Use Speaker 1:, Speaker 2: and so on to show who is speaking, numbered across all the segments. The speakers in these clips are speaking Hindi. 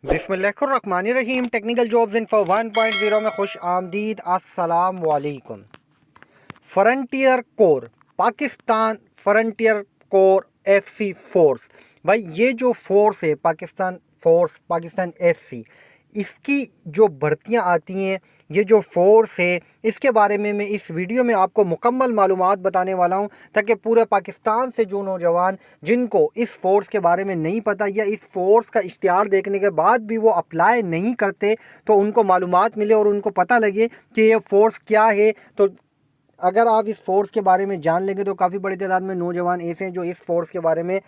Speaker 1: बिस्मिल्लाहिर्रहमानिर्रहीम। टेक्निकल जॉब्स इन फॉर 1.0 में खुश आमदीद। अस्सलाम वालेकुम। Frontier core Pakistan, frontier core FC force, भाई ये जो फोर्स है पाकिस्तान फोर्स, पाकिस्तान FC, इसकी जो भर्तियां आती हैं, ये जो फोर्स है, इसके बारे में मैं इस वीडियो में आपको मुकम्मल मालूमात बताने वाला हूं, ताकि पूरे पाकिस्तान से जो नौजवान जिनको इस फोर्स के बारे में नहीं पता या इस फोर्स का इश्तिहार देखने के बाद भी वो अप्लाई नहीं करते, तो उनको मालूमात मिले और उनको पता लगे कि ये फोर्स क्या है। तो अगर आप इस फोर्स के बारे में जान लेंगे तो काफ़ी बड़ी तादाद में नौजवान ऐसे हैं जो इस फोर्स के बारे में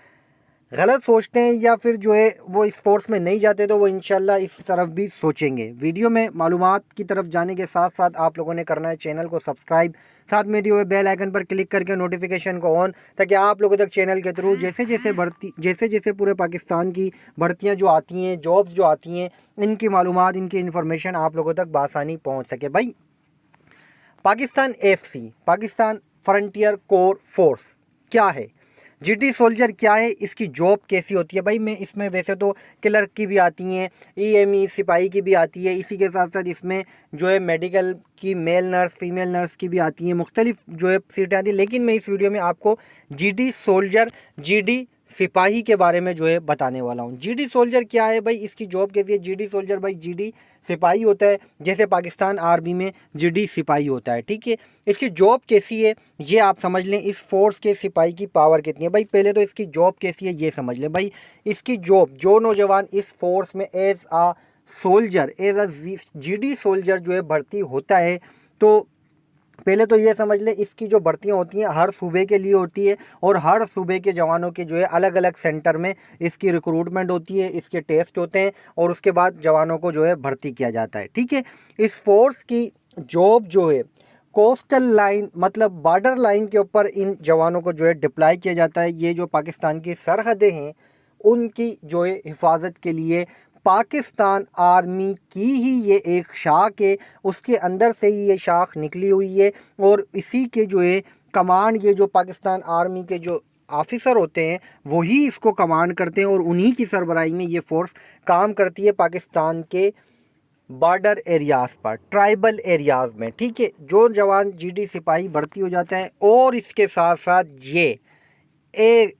Speaker 1: गलत सोचते हैं या फिर जो है वो इस फोर्स में नहीं जाते, तो वो इंशाल्लाह इस तरफ भी सोचेंगे। वीडियो में मालूमात की तरफ जाने के साथ साथ आप लोगों ने करना है चैनल को सब्सक्राइब, साथ में दिए हुए बेल आइकन पर क्लिक करके नोटिफिकेशन को ऑन, ताकि आप लोगों तक चैनल के थ्रू जैसे जैसे पूरे पाकिस्तान की भर्तियाँ जो आती हैं, जॉब्स जो आती हैं, इनकी मालूमात, इनकी इन्फॉर्मेशन आप लोगों तक बआसानी पहुँच सके। भाई Pakistan FC, Pakistan frontier core force क्या है, GD सोल्जर क्या है, इसकी जॉब कैसी होती है। भाई मैं इसमें वैसे तो क्लर्क की भी आती हैं, EME सिपाही की भी आती है, इसी के साथ साथ इसमें जो है मेडिकल की मेल नर्स, फीमेल नर्स की भी आती हैं, मुख्तलिफ जो है सीटें आती हैं। लेकिन मैं इस वीडियो में आपको GD सोल्जर, GD सिपाही के बारे में जो है बताने वाला हूँ। GD सोल्जर क्या है भाई, इसकी जॉब कैसी है। GD सोल्जर भाई GD सिपाही होता है, जैसे पाकिस्तान आर्मी में GD सिपाही होता है, ठीक है। इसकी जॉब कैसी है ये आप समझ लें। इस फोर्स के सिपाही की पावर कितनी है, भाई पहले तो इसकी जॉब कैसी है ये समझ लें। भाई इसकी जॉब, जो नौजवान इस फोर्स में as a soldier, as a GD soldier जो है भर्ती होता है, तो पहले तो ये समझ लें इसकी जो भर्तियां होती हैं हर सूबे के लिए होती है, और हर सूबे के जवानों के जो है अलग अलग सेंटर में इसकी रिक्रूटमेंट होती है, इसके टेस्ट होते हैं, और उसके बाद जवानों को जो है भर्ती किया जाता है, ठीक है। इस फोर्स की जॉब जो है कोस्टल लाइन, मतलब बॉर्डर लाइन के ऊपर इन जवानों को जो है डिप्लॉय किया जाता है। ये जो पाकिस्तान की सरहदें हैं उनकी जो है हिफाजत के लिए पाकिस्तान आर्मी की ही ये एक शाख है, उसके अंदर से ही ये शाख निकली हुई है, और इसी के जो है कमांड, ये जो पाकिस्तान आर्मी के जो ऑफिसर होते हैं वही इसको कमांड करते हैं, और उन्हीं की सरबराही में ये फोर्स काम करती है पाकिस्तान के बॉर्डर एरियाज़ पर, ट्राइबल एरियाज़ में, ठीक है। जो जवान GD सिपाही भर्ती हो जाता है, और इसके साथ साथ ये एक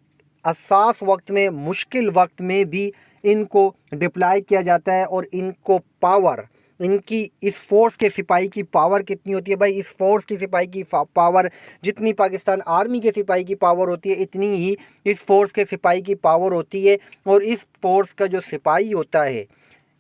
Speaker 1: हसास वक्त में, मुश्किल वक्त में भी इनको डिप्लॉय किया जाता है, और इनको पावर, इनकी इस फोर्स के सिपाही की पावर कितनी होती है भाई, इस फोर्स की सिपाही की पावर जितनी पाकिस्तान आर्मी के सिपाही की पावर होती है, इतनी ही इस फोर्स के सिपाही की पावर होती है। और इस फोर्स का जो सिपाही होता है,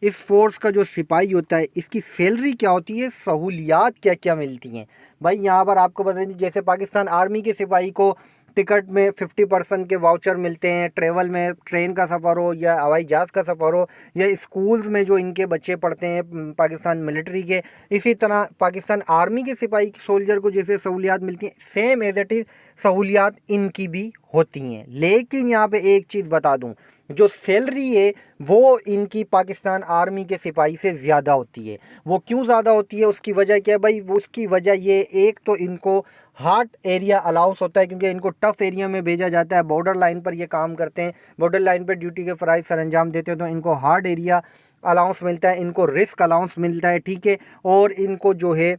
Speaker 1: इस फोर्स का जो सिपाही होता है, इसकी सैलरी क्या होती है, सहूलियात क्या क्या मिलती हैं। भाई यहाँ पर आपको बता दें, जैसे पाकिस्तान आर्मी के सिपाही को टिकट में 50% के वाउचर मिलते हैं, ट्रेवल में, ट्रेन का सफ़र हो या हवाई जहाज़ का सफ़र हो, या स्कूल्स में जो इनके बच्चे पढ़ते हैं पाकिस्तान मिलिट्री के, इसी तरह पाकिस्तान आर्मी के सिपाही सोल्जर को जैसे सहूलियात मिलती हैं, सेम एज इट इज़ सहूलियात इनकी भी होती हैं। लेकिन यहाँ पे एक चीज़ बता दूँ, जो सैलरी है वो इनकी पाकिस्तान आर्मी के सिपाही से ज़्यादा होती है। वो क्यों ज़्यादा होती है, उसकी वजह क्या है भाई, उसकी वजह ये, एक तो इनको हार्ड एरिया अलाउंस होता है, क्योंकि इनको टफ एरिया में भेजा जाता है, बॉर्डर लाइन पर ये काम करते हैं, बॉर्डर लाइन पर ड्यूटी के फ़राइज़ सर अंजाम देते हैं, तो इनको हार्ड एरिया अलाउंस मिलता है, इनको रिस्क अलाउंस मिलता है, ठीक है। और इनको जो है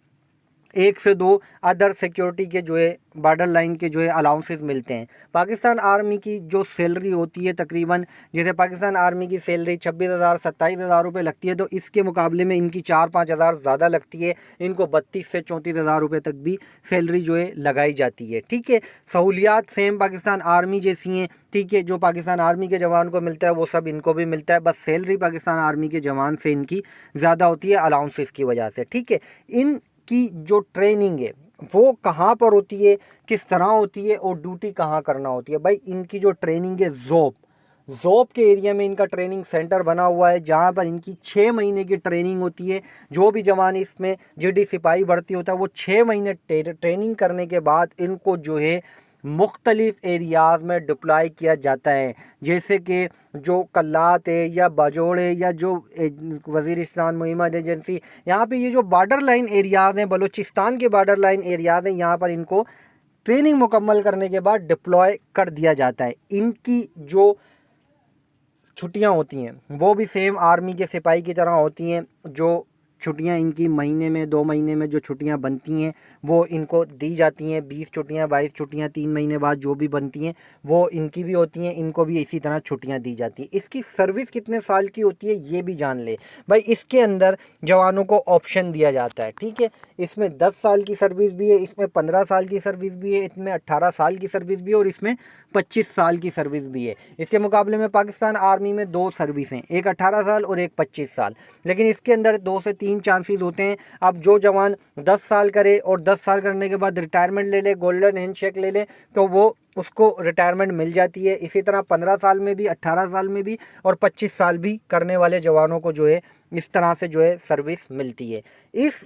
Speaker 1: 1 से 2 अदर सिक्योरिटी के जो है बॉर्डर लाइन के जो है अलाउंसेस मिलते हैं। पाकिस्तान आर्मी की जो सैलरी होती है तकरीबन, जैसे पाकिस्तान आर्मी की सैलरी 26,000 27,000 रुपये लगती है, तो इसके मुकाबले में इनकी 4-5 हज़ार ज़्यादा लगती है। इनको 32 से 34 हज़ार रुपये तक भी सैलरी जो है लगाई जाती है, ठीक है। सहूलियात सेम पाकिस्तान आर्मी जैसी हैं, ठीक है। जो पाकिस्तान आर्मी के जवान को मिलता है वो सब इनको भी मिलता है, बस सैलरी पाकिस्तान आर्मी के जवान से इनकी ज़्यादा होती है अलाउंसेस की वजह से, ठीक है। इन की जो ट्रेनिंग है वो कहाँ पर होती है, किस तरह होती है, और ड्यूटी कहाँ करना होती है। भाई इनकी जो ट्रेनिंग है ज़ोप के एरिया में इनका ट्रेनिंग सेंटर बना हुआ है, जहाँ पर इनकी 6 महीने की ट्रेनिंग होती है। जो भी जवान इसमें GD सिपाही भर्ती होता है वो 6 महीने ट्रेनिंग करने के बाद इनको जो है मुख्तलिफ़ एरियाज़ में डिप्लॉय किया जाता है, जैसे कि जो कल्लात है या बाजोड़ है या जो वज़ीरिस्तान मुहिम्मत एजेंसी, यहाँ पे ये जो बॉर्डर लाइन एरियाज़ हैं, बलूचिस्तान के बॉर्डर लाइन एरियाज़ हैं, यहाँ पर इनको ट्रेनिंग मुकम्मल करने के बाद डिप्लॉय कर दिया जाता है। इनकी जो छुट्टियां होती हैं वो भी सेम आर्मी के सिपाही की तरह होती हैं। जो छुट्टियां इनकी महीने में 2 महीने में जो छुट्टियां बनती हैं वो इनको दी जाती हैं। 20 छुट्टियां 22 छुट्टियां 3 महीने बाद जो भी बनती हैं वो इनकी भी होती हैं, इनको भी इसी तरह छुट्टियां दी जाती हैं। इसकी सर्विस कितने साल की होती है ये भी जान ले भाई। इसके अंदर जवानों को ऑप्शन दिया जाता है, ठीक है। इसमें 10 साल की सर्विस भी है, इसमें 15 साल की सर्विस भी है, इसमें 18 साल की सर्विस भी है और इसमें 25 साल की सर्विस भी है। इसके मुकाबले में पाकिस्तान आर्मी में 2 सर्विस हैं, एक 18 साल और एक 25 साल। लेकिन इसके अंदर 2 से 3 चांसेस होते हैं। अब जो जवान 10 साल करे और 10 साल करने के बाद रिटायरमेंट ले ले, गोल्डन हैंडशेक ले ले, तो वो उसको रिटायरमेंट मिल जाती है। इसी तरह 15 साल में भी, 18 साल में भी और 25 साल भी करने वाले जवानों को जो है इस तरह से जो है सर्विस मिलती है। इस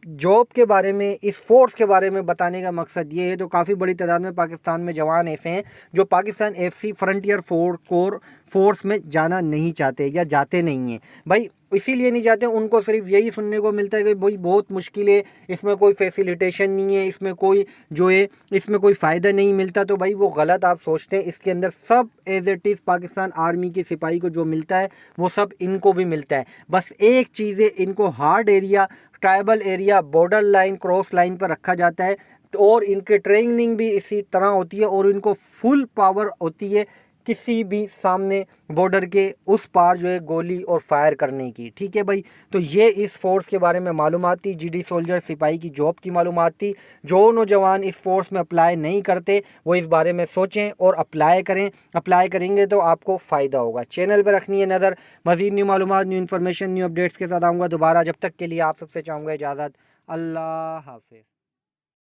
Speaker 1: जॉब के बारे में, इस फोर्स के बारे में बताने का मकसद ये है। तो काफ़ी बड़ी तादाद में पाकिस्तान में जवान ऐसे हैं जो Pakistan FC frontier core force में जाना नहीं चाहते या जाते नहीं हैं भाई। इसीलिए नहीं जाते, उनको सिर्फ यही सुनने को मिलता है कि भाई बहुत मुश्किल है, इसमें कोई फैसिलिटेशन नहीं है, इसमें कोई जो है इसमें कोई फ़ायदा नहीं मिलता। तो भाई वो गलत आप सोचते हैं। इसके अंदर सब as it is Pakistan army के सिपाही को जो मिलता है वो सब इनको भी मिलता है। बस एक चीज़ है, इनको hard area, tribal area, border line, cross line पर रखा जाता है। तो और इनकी ट्रेनिंग भी इसी तरह होती है और इनको फुल पावर होती है किसी भी सामने बॉर्डर के उस पार जो है गोली और फायर करने की, ठीक है भाई। तो ये इस फोर्स के बारे में मालूमात थी, GD सोल्जर सिपाही की जॉब की मालूमात थी। जो नौजवान इस फोर्स में अप्लाई नहीं करते वो इस बारे में सोचें और अप्लाई करें। अप्लाई करेंगे तो आपको फ़ायदा होगा। चैनल पर रखनी है नज़र, मज़ीद न्यू मालूमात, न्यू इन्फॉर्मेशन, न्यू अपडेट्स के साथ आऊँगा दोबारा। जब तक के लिए आप सबसे चाहूँगा इजाज़त। अल्लाह हाफिज़।